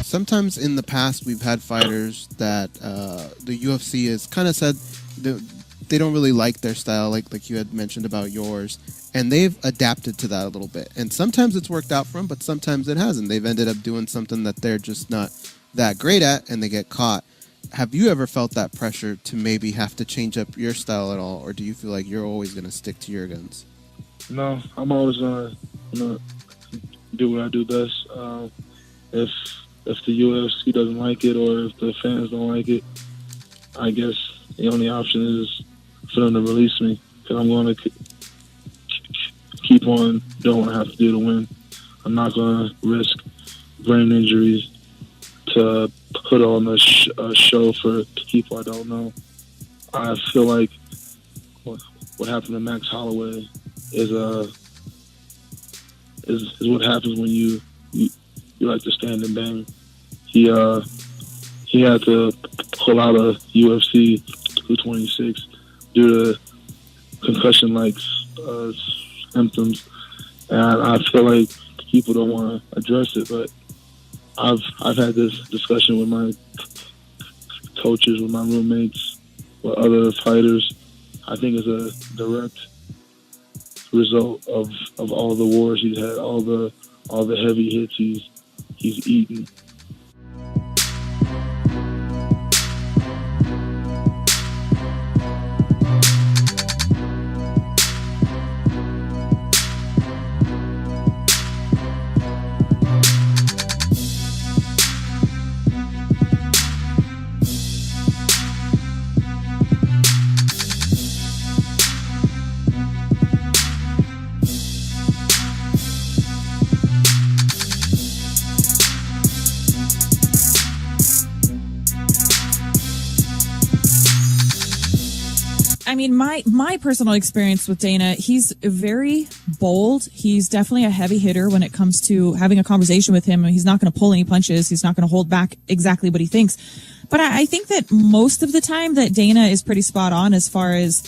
sometimes in the past we've had fighters that the UFC has kind of said they don't really like their style, like you had mentioned about yours, and they've adapted to that a little bit. And sometimes it's worked out for them, but sometimes it hasn't. They've ended up doing something that they're just not that great at, and they get caught. Have you ever felt that pressure to maybe have to change up your style at all, or do you feel like you're always going to stick to your guns? No, I'm always gonna do what I do best. If the UFC doesn't like it or if the fans don't like it, I guess the only option is for them to release me, because I'm going to keep on doing what I have to do to win. I'm not going to risk brain injuries to put on a show for people I don't know. I feel like what happened to Max Holloway is what happens when you like to stand and bang. He had to pull out of UFC 226 due to concussion-like symptoms, and I feel like people don't want to address it. But I've had this discussion with my coaches, with my roommates, with other fighters. I think it's a direct result of all the wars he's had, all the heavy hits he's eaten. I mean, my personal experience with Dana, he's very bold. He's definitely a heavy hitter when it comes to having a conversation with him. He's not going to pull any punches. He's not going to hold back exactly what he thinks. But I think that most of the time that Dana is pretty spot on as far as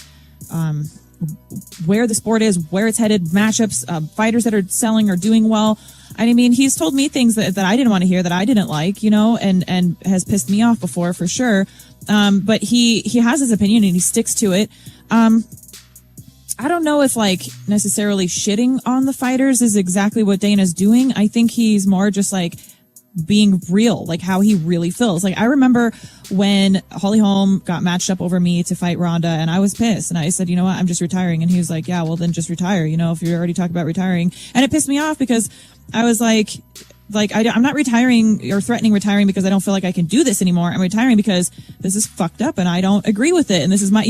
where the sport is, where it's headed, matchups, fighters that are selling or doing well. I mean, he's told me things that I didn't want to hear, that I didn't like, and has pissed me off before, for sure. But he has his opinion and he sticks to it. I don't know if necessarily shitting on the fighters is exactly what Dana's doing. I think he's more just being real, how he really feels. I remember when Holly Holm got matched up over me to fight Ronda, and I was pissed, and I said, you know what, I'm just retiring. And he was like, yeah, well then just retire, if you're already talking about retiring. And it pissed me off because I was I'm not retiring or threatening retiring because I don't feel like I can do this anymore. I'm retiring because this is fucked up and I don't agree with it. And this is my,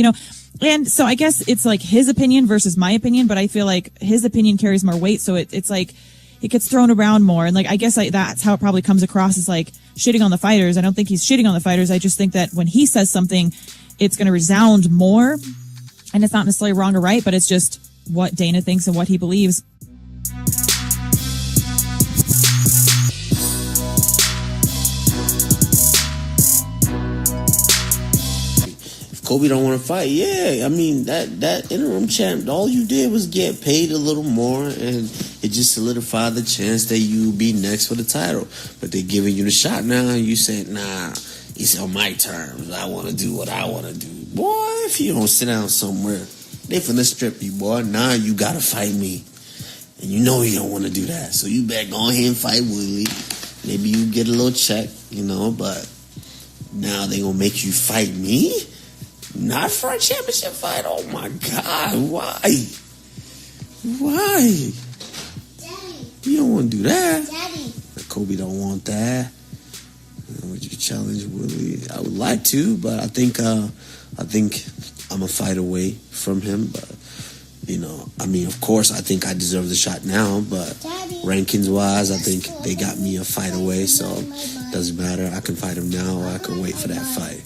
and so I guess it's his opinion versus my opinion, but I feel like his opinion carries more weight. So it's it gets thrown around more. And I guess that's how it probably comes across, as shitting on the fighters. I don't think he's shitting on the fighters. I just think that when he says something, it's going to resound more, and it's not necessarily wrong or right, but it's just what Dana thinks and what he believes. Kobe don't want to fight. Yeah, I mean, that interim champ, all you did was get paid a little more, and it just solidified the chance that you be next for the title. But they're giving you the shot now, and you say, nah, it's on my terms. I want to do what I want to do. Boy, if you don't sit down somewhere, they finna strip you, boy. Now you got to fight me. And you know you don't want to do that. So you better go ahead and fight Woodley. Maybe you get a little check, but now they going to make you fight me? Not for a championship fight. Oh my God! Why? Daddy. You don't want to do that. Daddy. Kobe don't want that. Would you challenge Woodley? I would like to, but I think I'm a fight away from him. But of course, I think I deserve the shot now. But Daddy. Rankings wise, I think they got me a fight away. So it doesn't matter. I can fight him now, or I can wait for that fight.